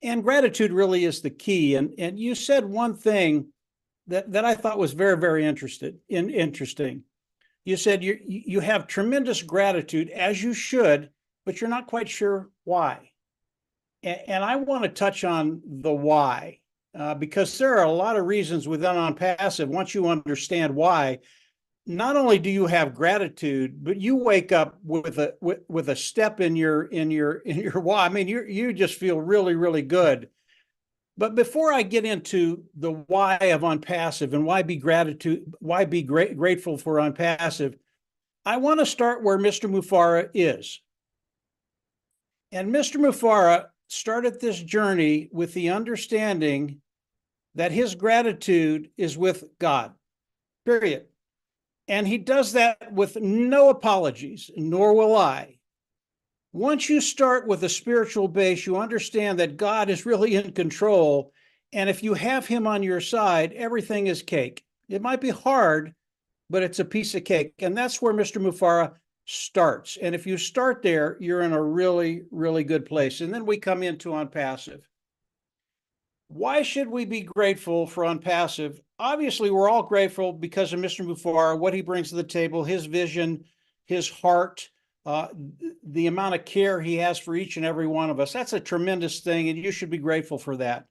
And gratitude really is the key. And you said one thing that I thought was very, very interesting. You said you have tremendous gratitude, as you should, but you're not quite sure why. And I want to touch on the why, because there are a lot of reasons within OnPassive. Once you understand why, not only do you have gratitude, but you wake up with a step in your why. I mean, you just feel really, really good. But before I get into the why of OnPassive and why be grateful for OnPassive, I want to start where Mr. Mufareh is. And Mr. Mufareh started this journey with the understanding that his gratitude is with God, period. And he does that with no apologies, nor will I. Once you start with a spiritual base, you understand that God is really in control. And if you have him on your side, everything is cake. It might be hard, but it's a piece of cake. And that's where Mr. Mufareh starts. And if you start there, you're in a really, really good place. And then we come into OnPassive. Why should we be grateful for OnPassive? Obviously, we're all grateful because of Mr. Mufareh, what he brings to the table, his vision, his heart, the amount of care he has for each and every one of us. That's a tremendous thing, and you should be grateful for that.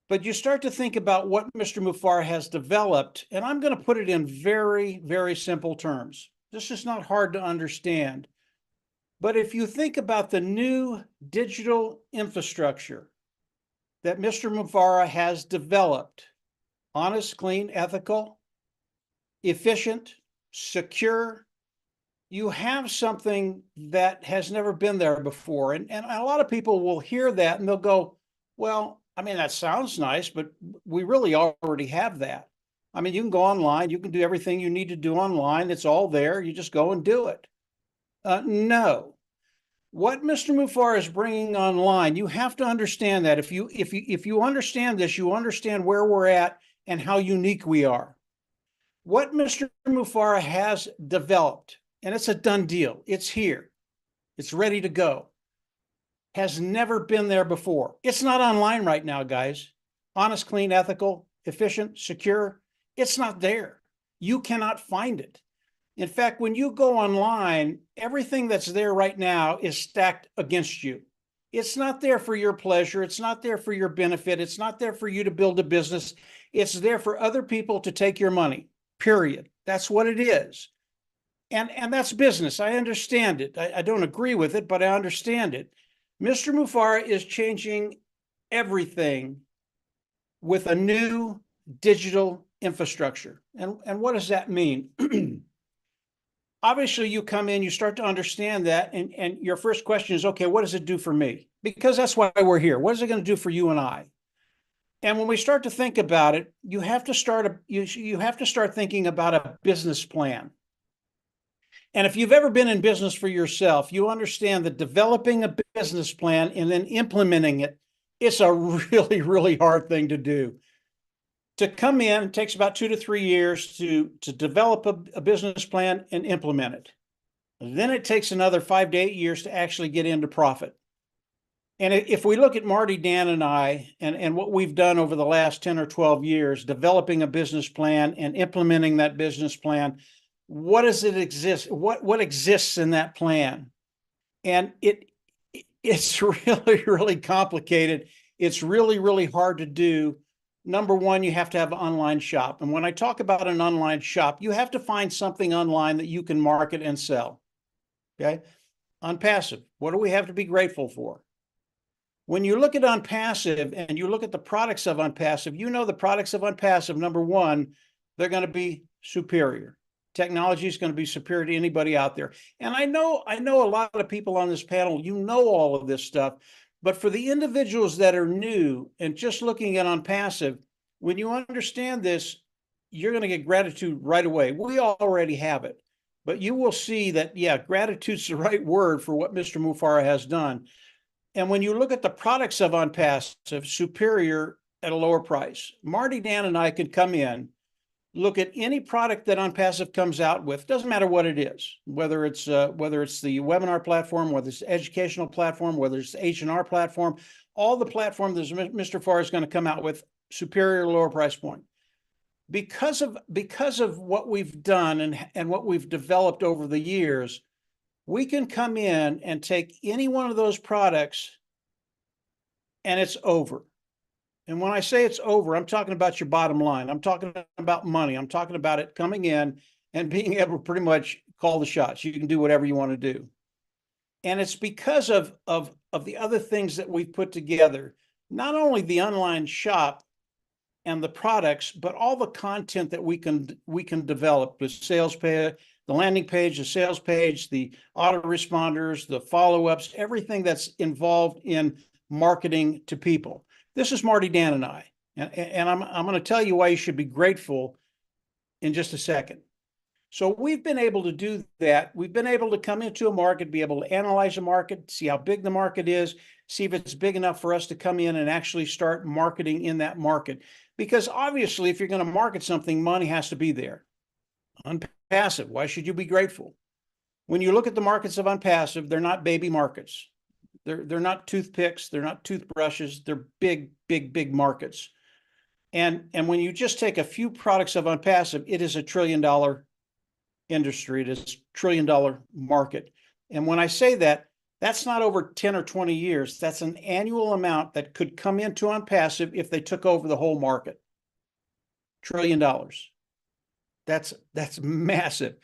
But you start to think about what Mr. Mufareh has developed, and I'm going to put it in very, very simple terms. This is not hard to understand. But if you think about the new digital infrastructure that Mr. Mufareh has developed, honest, clean, ethical, efficient, secure, you have something that has never been there before. And a lot of people will hear that and they'll go, well, I mean, that sounds nice, but we really already have that. I mean, you can go online, you can do everything you need to do online. It's all there. You just go and do it. No. What Mr. Mufareh is bringing online, you have to understand that. If you understand this, you understand where we're at and how unique we are. What Mr. Mufareh has developed, and it's a done deal. It's here. It's ready to go. Has never been there before. It's not online right now, guys. Honest, clean, ethical, efficient, secure. It's not there. You cannot find it. In fact, when you go online, everything that's there right now is stacked against you. It's not there for your pleasure. It's not there for your benefit. It's not there for you to build a business. It's there for other people to take your money, period. That's what it is. And that's business. I understand it. I don't agree with it, but I understand it. Mr. Mufareh is changing everything with a new digital infrastructure. And what does that mean? Obviously, you come in, you start to understand that, and your first question is, okay, what does it do for me? Because that's why we're here. What is it going to do for you and I? And when we start to think about it, you have to start thinking about a business plan. And if you've ever been in business for yourself, you understand that developing a business plan and then implementing it, it's a really, really hard thing to do. To come in, it takes about 2 to 3 years to develop a business plan and implement it. Then it takes another 5 to 8 years to actually get into profit. And if we look at Marty, Dan, and I, and what we've done over the last 10 or 12 years, developing a business plan and implementing that business plan, what does it exist? What exists in that plan? And it's really, really complicated. It's really, really hard to do. Number one, you have to have an online shop. And when I talk about an online shop, you have to find something online that you can market and sell. Okay? OnPassive, what do we have to be grateful for? When you look at OnPassive and you look at the products of OnPassive, you know the products of OnPassive, number one, they're going to be superior. Technology is going to be superior to anybody out there. And I know a lot of people on this panel, you know all of this stuff, but for the individuals that are new and just looking at OnPassive, when you understand this, you're going to get gratitude right away. We already have it, but you will see that, yeah, gratitude's the right word for what Mr. Mufareh has done. And when you look at the products of OnPassive, superior at a lower price, Marty, Dan, and I could come in look at any product that OnPassive comes out with. Doesn't matter what it is, whether it's the webinar platform, whether it's the educational platform, whether it's the H&R platform, all the platform that Mr. Farr is going to come out with, superior lower price point. Because of what we've done and what we've developed over the years, we can come in and take any one of those products and it's over. And when I say it's over, I'm talking about your bottom line. I'm talking about money. I'm talking about it coming in and being able to pretty much call the shots. You can do whatever you want to do. And it's because of the other things that we've put together, not only the online shop and the products, but all the content that we can develop, the sales page, the landing page, the sales page, the autoresponders, the follow-ups, everything that's involved in marketing to people. This is Marty, Dan, and I, and I'm going to tell you why you should be grateful in just a second. So we've been able to do that. We've been able to come into a market, be able to analyze the market, see how big the market is, see if it's big enough for us to come in and actually start marketing in that market. Because obviously, if you're going to market something, money has to be there. OnPassive, why should you be grateful? When you look at the markets of OnPassive, they're not baby markets. They're not toothpicks. They're not toothbrushes. They're big, big, big markets. And when you just take a few products of OnPassive, it is $1 trillion industry. It is $1 trillion market. And when I say that, that's not over 10 or 20 years. That's an annual amount that could come into OnPassive if they took over the whole market. $1 trillion. That's massive.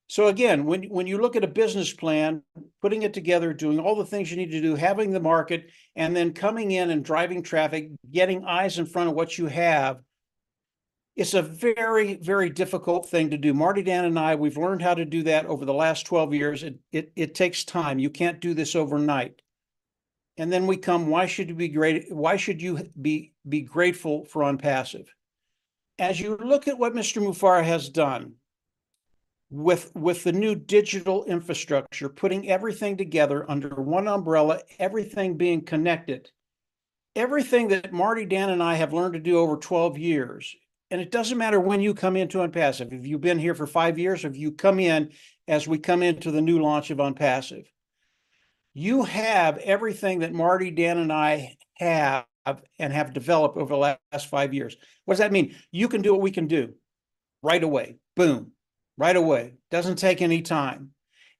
So again, when you look at a business plan, putting it together, doing all the things you need to do, having the market, and then coming in and driving traffic, getting eyes in front of what you have, it's a very, very difficult thing to do. Marty, Dan, and I, we've learned how to do that over the last 12 years. It takes time. You can't do this overnight. And then we come, why should you be great? Why should you be grateful for OnPassive? As you look at what Mr. Mufareh has done with the new digital infrastructure, putting everything together under one umbrella, everything being connected, everything that Marty, Dan, and I have learned to do over 12 years, and it doesn't matter when you come into OnPassive, if you've been here for 5 years, or if you come in as we come into the new launch of OnPassive, you have everything that Marty, Dan, and I have and have developed over the last 5 years. What does that mean? You can do what we can do right away. Boom. Right away. Doesn't take any time.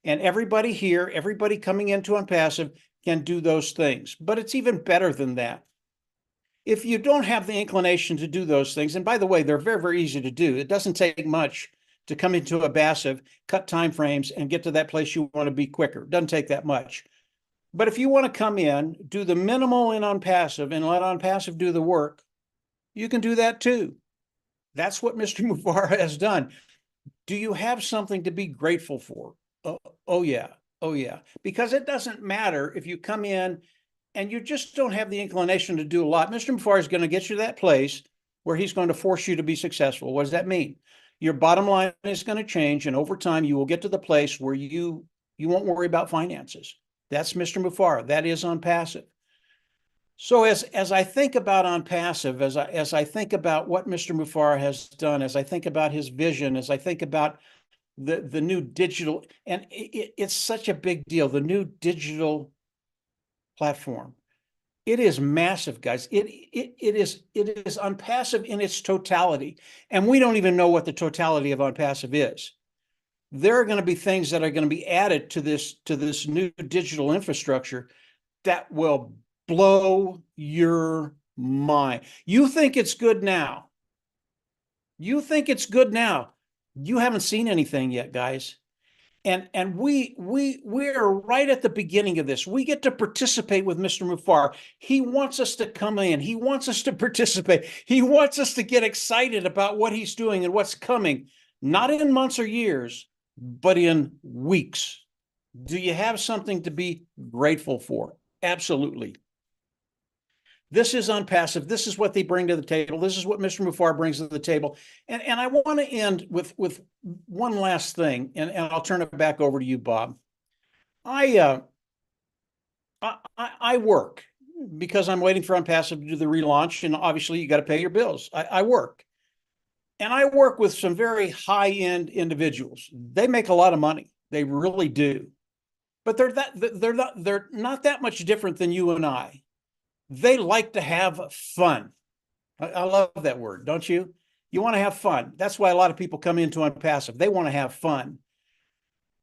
And everybody here, everybody coming into OnPassive can do those things. But it's even better than that. If you don't have the inclination to do those things, and by the way, they're very, very easy to do. It doesn't take much to come into OnPassive, cut time frames, and get to that place you want to be quicker. It doesn't take that much. But if you want to come in, do the minimal in OnPassive and let OnPassive do the work, you can do that too. That's what Mr. Mufareh has done. Do you have something to be grateful for? Oh yeah. Oh yeah. Because it doesn't matter if you come in and you just don't have the inclination to do a lot. Mr. Mufareh is going to get you to that place where he's going to force you to be successful. What does that mean? Your bottom line is going to change, and over time you will get to the place where you won't worry about finances. That's Mr. Mufareh. That is OnPassive. So as I think about OnPassive, as I think about what Mr. Mufareh has done, as I think about his vision, as I think about the new digital, and it's such a big deal, the new digital platform. It is massive, guys. It is OnPassive in its totality, and we don't even know what the totality of OnPassive is. There are going to be things that are going to be added to this new digital infrastructure that will blow your mind. You think it's good now. You think it's good now. You haven't seen anything yet, guys. And we're right at the beginning of this. We get to participate with Mr. Mufareh. He wants us to come in. He wants us to participate. He wants us to get excited about what he's doing and what's coming, not in months or years, but in weeks. Do you have something to be grateful for? Absolutely. This is OnPassive. This is what they bring to the table. This is what Mr. Mufareh brings to the table. And I want to end with one last thing, and I'll turn it back over to you, Bob. I work because I'm waiting for OnPassive to do the relaunch, and obviously you got to pay your bills. I work. And I work with some very high-end individuals. They make a lot of money. They really do. But they're not that much different than you and I. They like to have fun. I love that word, don't you? You want to have fun. That's why a lot of people come into OnPassive. They want to have fun.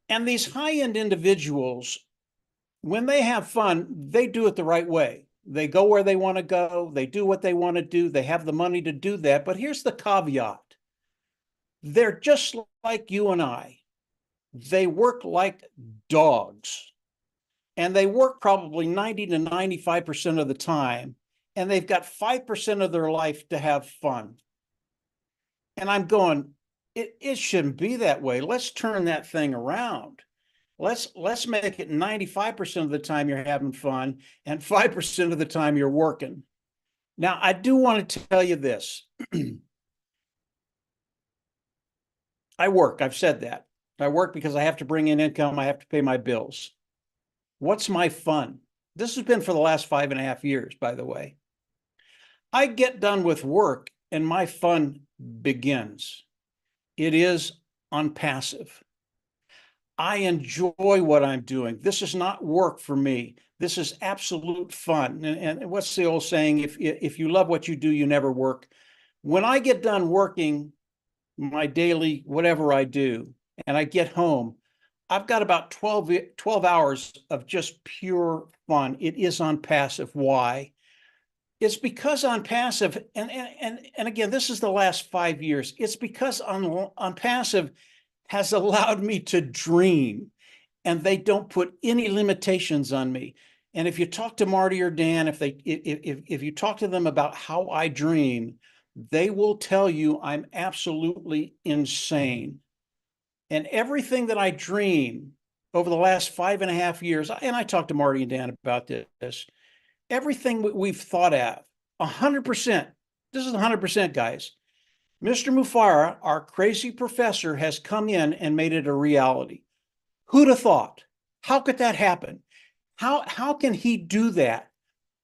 And these high-end individuals, when they have fun, they do it the right way. They go where they want to go. They do what they want to do. They have the money to do that. But here's the caveat. They're just like you and I. They work like dogs. And they work probably 90 to 95% of the time. And they've got 5% of their life to have fun. And I'm going, it shouldn't be that way. Let's turn that thing around. Let's make it 95% of the time you're having fun and 5% of the time you're working. Now, I do want to tell you this. I work. I've said that. I work because I have to bring in income. I have to pay my bills. What's my fun? This has been for the last 5.5 years, by the way. I get done with work and my fun begins. It is OnPassive. I enjoy what I'm doing. This is not work for me. This is absolute fun. And what's the old saying? If you love what you do, you never work. When I get done working my daily whatever I do, and I get home, I've got about 12 hours of just pure fun. It is OnPassive. Why? It's because OnPassive, and again, this is the last 5 years. It's because OnPassive has allowed me to dream, and they don't put any limitations on me. And if you talk to Marty or Dan, if you talk to them about how I dream, they will tell you I'm absolutely insane. And everything that I dream over the last 5.5 years, and I talked to Marty and Dan about this, everything we've thought of, 100%, this is 100%, guys. Mr. Mufareh, our crazy professor, has come in and made it a reality. Who'd have thought? How could that happen? How can he do that?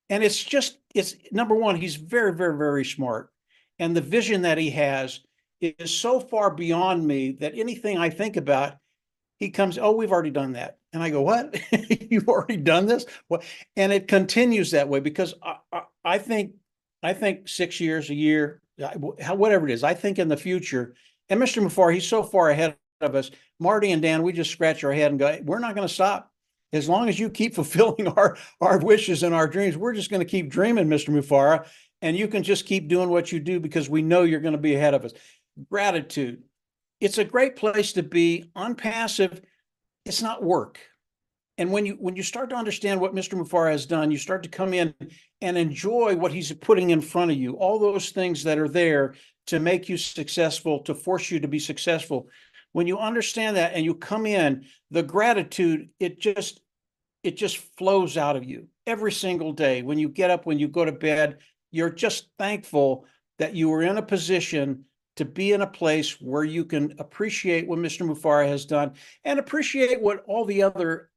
And it's number one, he's very, very, very smart. And the vision that he has is so far beyond me that anything I think about, he comes, oh, we've already done that. And I go, what? You've already done this? Well, and it continues that way because I think 6 years, a year, whatever it is, I think in the future, and Mr. Mufareh, he's so far ahead of us. Marty and Dan, we just scratch our head and go, we're not going to stop. As long as you keep fulfilling our wishes and our dreams, we're just going to keep dreaming, Mr. Mufareh, and you can just keep doing what you do because we know you're going to be ahead of us. Gratitude. It's a great place to be. OnPassive, it's not work. And when you start to understand what Mr. Mufareh has done, you start to come in and enjoy what he's putting in front of you, all those things that are there to make you successful, to force you to be successful. When you understand that and you come in, the gratitude, it just flows out of you every single day. When you get up, when you go to bed, you're just thankful that you were in a position to be in a place where you can appreciate what Mr. Mufareh has done and appreciate what all the other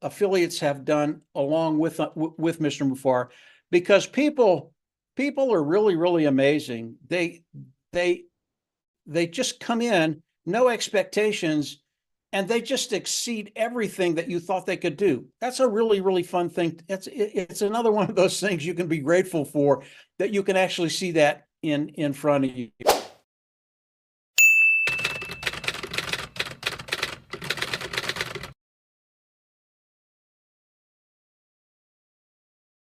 affiliates have done along with Mr. Mufareh, because people are really, really amazing. They just come in, no expectations, and they just exceed everything that you thought they could do. That's a really, really fun thing. It's another one of those things you can be grateful for, that you can actually see that in front of you.